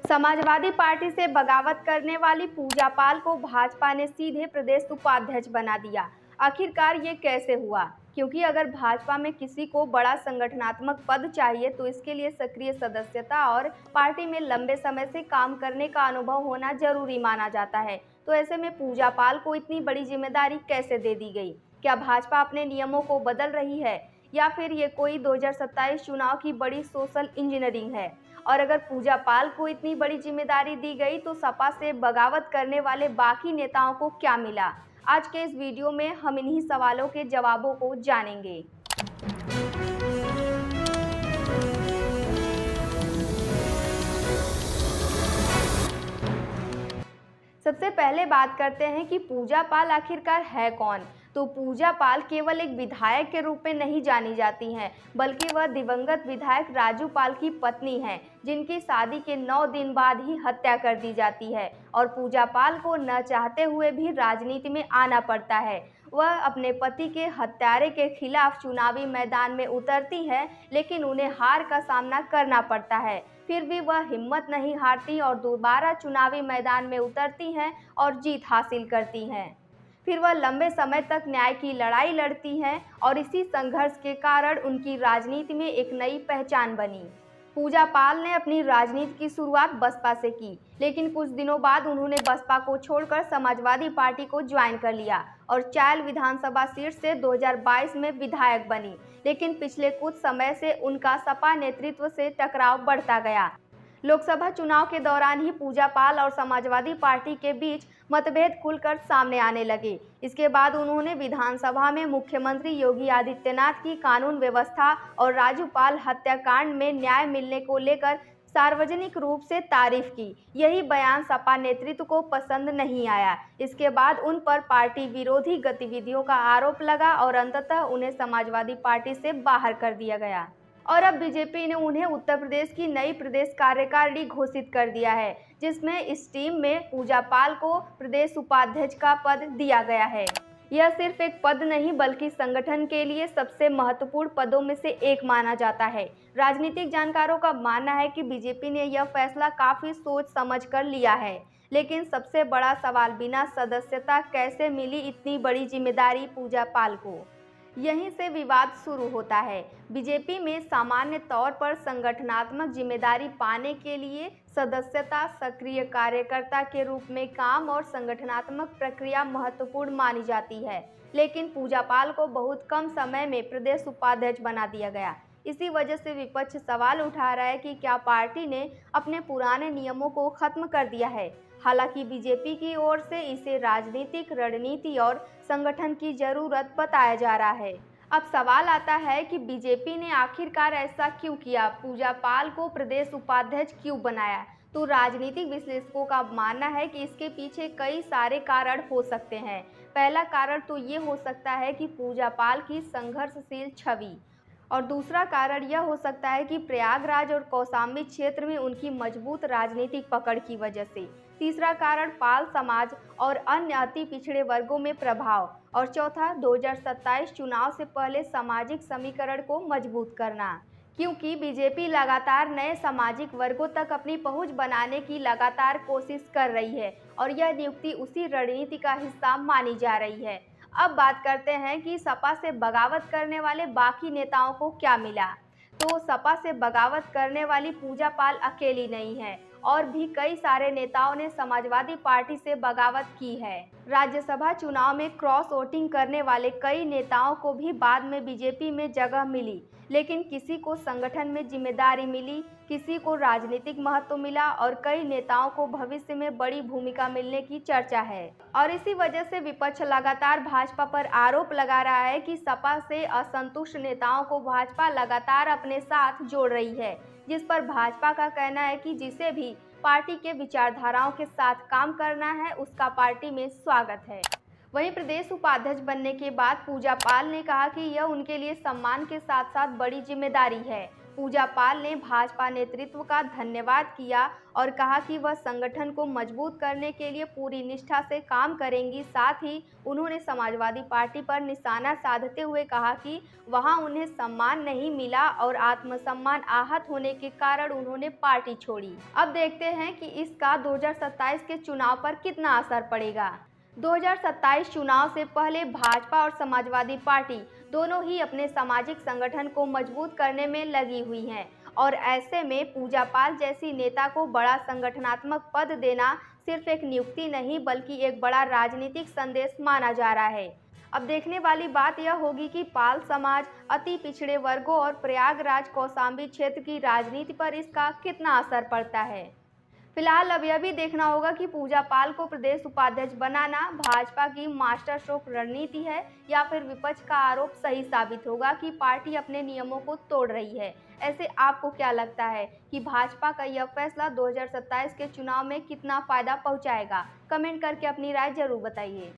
Samajwadi party से बगावत करने वाली पूजा पाल को भाजपा ने सीधे प्रदेश उपाध्यक्ष बना दिया। आखिरकार ये कैसे हुआ? क्योंकि अगर भाजपा में किसी को बड़ा संगठनात्मक पद चाहिए तो इसके लिए सक्रिय सदस्यता और पार्टी में लंबे समय से काम करने का अनुभव होना जरूरी माना जाता है। तो ऐसे में पूजा पाल को इतनी बड़ी जिम्मेदारी कैसे दे दी गई? क्या भाजपा अपने नियमों को बदल रही है या फिर ये कोई 2027 चुनाव की बड़ी सोशल इंजीनियरिंग है? और अगर पूजा पाल को इतनी बड़ी जिम्मेदारी दी गई तो सपा से बगावत करने वाले बाकी नेताओं को क्या मिला? आज के इस वीडियो में हम इन्हीं सवालों के जवाबों को जानेंगे। सबसे पहले बात करते हैं कि पूजा पाल आखिरकार है कौन। तो पूजा पाल केवल एक विधायक के रूप में नहीं जानी जाती हैं, बल्कि वह दिवंगत विधायक राजू पाल की पत्नी हैं, जिनकी शादी के 9 दिन बाद ही हत्या कर दी जाती है और पूजा पाल को न चाहते हुए भी राजनीति में आना पड़ता है। वह अपने पति के हत्यारे के खिलाफ चुनावी मैदान में उतरती है, लेकिन उन्हें हार का सामना करना पड़ता है। फिर भी वह हिम्मत नहीं हारती और दोबारा चुनावी मैदान में उतरती हैं और जीत हासिल करती हैं। फिर वह लंबे समय तक न्याय की लड़ाई लड़ती हैं और इसी संघर्ष के कारण उनकी राजनीति में एक नई पहचान बनी। पूजा पाल ने अपनी राजनीति की शुरुआत बसपा से की, लेकिन कुछ दिनों बाद उन्होंने बसपा को छोड़कर समाजवादी पार्टी को ज्वाइन कर लिया और चायल विधानसभा सीट से 2022 में विधायक बनी। लेकिन पिछले कुछ समय से उनका सपा नेतृत्व से टकराव बढ़ता गया। लोकसभा चुनाव के दौरान ही पूजा पाल और समाजवादी पार्टी के बीच मतभेद खुलकर सामने आने लगे। इसके बाद उन्होंने विधानसभा में मुख्यमंत्री योगी आदित्यनाथ की कानून व्यवस्था और राजू पाल हत्याकांड में न्याय मिलने को लेकर सार्वजनिक रूप से तारीफ की। यही बयान सपा नेतृत्व को पसंद नहीं आया। इसके बाद उन पर पार्टी विरोधी गतिविधियों का आरोप लगा और अंततः उन्हें समाजवादी पार्टी से बाहर कर दिया गया। और अब बीजेपी ने उन्हें उत्तर प्रदेश की नई प्रदेश कार्यकारिणी घोषित कर दिया है, जिसमें इस टीम में पूजा पाल को प्रदेश उपाध्यक्ष का पद दिया गया है। यह सिर्फ एक पद नहीं बल्कि संगठन के लिए सबसे महत्वपूर्ण पदों में से एक माना जाता है। राजनीतिक जानकारों का मानना है कि बीजेपी ने यह फैसला काफी सोच समझ कर लिया है। लेकिन सबसे बड़ा सवाल, बिना सदस्यता कैसे मिली इतनी बड़ी जिम्मेदारी पूजा पाल को? यहीं से विवाद शुरू होता है। बीजेपी में सामान्य तौर पर संगठनात्मक जिम्मेदारी पाने के लिए सदस्यता, सक्रिय कार्यकर्ता के रूप में काम और संगठनात्मक प्रक्रिया महत्वपूर्ण मानी जाती है। लेकिन पूजा पाल को बहुत कम समय में प्रदेश उपाध्यक्ष बना दिया गया। इसी वजह से विपक्ष सवाल उठा रहा है कि क्या पार्टी ने अपने पुराने नियमों को खत्म कर दिया है। हालांकि बीजेपी की ओर से इसे राजनीतिक रणनीति और संगठन की जरूरत बताया जा रहा है। अब सवाल आता है कि बीजेपी ने आखिरकार ऐसा क्यों किया, पूजा पाल को प्रदेश उपाध्यक्ष क्यों बनाया? तो राजनीतिक विश्लेषकों का मानना है कि इसके पीछे कई सारे कारण हो सकते हैं। पहला कारण तो ये हो सकता है कि पूजा पाल की संघर्षशील छवि, और दूसरा कारण यह हो सकता है कि प्रयागराज और कौशाम्बी क्षेत्र में उनकी मजबूत राजनीतिक पकड़ की वजह से। तीसरा कारण पाल समाज और अन्य अति पिछड़े वर्गों में प्रभाव, और चौथा 2027 चुनाव से पहले सामाजिक समीकरण को मजबूत करना, क्योंकि बीजेपी लगातार नए सामाजिक वर्गों तक अपनी पहुंच बनाने की लगातार कोशिश कर रही है और यह नियुक्ति उसी रणनीति का हिस्सा मानी जा रही है। अब बात करते हैं कि सपा से बगावत करने वाले बाकी नेताओं को क्या मिला। तो सपा से बगावत करने वाली पूजा पाल अकेली नहीं है, और भी कई सारे नेताओं ने समाजवादी पार्टी से बगावत की है। राज्यसभा चुनाव में क्रॉस वोटिंग करने वाले कई नेताओं को भी बाद में बीजेपी में जगह मिली, लेकिन किसी को संगठन में जिम्मेदारी मिली, किसी को राजनीतिक महत्व मिला और कई नेताओं को भविष्य में बड़ी भूमिका मिलने की चर्चा है। और इसी वजह से विपक्ष लगातार भाजपा पर आरोप लगा रहा है कि सपा से असंतुष्ट नेताओं को भाजपा लगातार अपने साथ जोड़ रही है, जिस पर भाजपा का कहना है कि जिसे भी पार्टी के विचारधाराओं के साथ काम करना है उसका पार्टी में स्वागत है। वहीं प्रदेश उपाध्यक्ष बनने के बाद पूजा पाल ने कहा कि यह उनके लिए सम्मान के साथ साथ बड़ी जिम्मेदारी है। पूजा पाल ने भाजपा नेतृत्व का धन्यवाद किया और कहा कि वह संगठन को मजबूत करने के लिए पूरी निष्ठा से काम करेंगी। साथ ही उन्होंने समाजवादी पार्टी पर निशाना साधते हुए कहा कि वहां उन्हें सम्मान नहीं मिला और आत्मसम्मान आहत होने के कारण उन्होंने पार्टी छोड़ी। अब देखते हैं कि इसका 2027 के चुनाव पर कितना असर पड़ेगा। 2027 चुनाव से पहले भाजपा और समाजवादी पार्टी दोनों ही अपने सामाजिक संगठन को मजबूत करने में लगी हुई हैं और ऐसे में पूजा पाल जैसी नेता को बड़ा संगठनात्मक पद देना सिर्फ एक नियुक्ति नहीं बल्कि एक बड़ा राजनीतिक संदेश माना जा रहा है। अब देखने वाली बात यह होगी कि पाल समाज, अति पिछड़े वर्गों और प्रयागराज कौशाम्बी क्षेत्र की राजनीति पर इसका कितना असर पड़ता है। फिलहाल अब यह भी देखना होगा कि पूजा पाल को प्रदेश उपाध्यक्ष बनाना भाजपा की मास्टर स्ट्रोक रणनीति है या फिर विपक्ष का आरोप सही साबित होगा कि पार्टी अपने नियमों को तोड़ रही है। ऐसे आपको क्या लगता है कि भाजपा का यह फैसला 2027 के चुनाव में कितना फायदा पहुंचाएगा? कमेंट करके अपनी राय जरूर बताइए।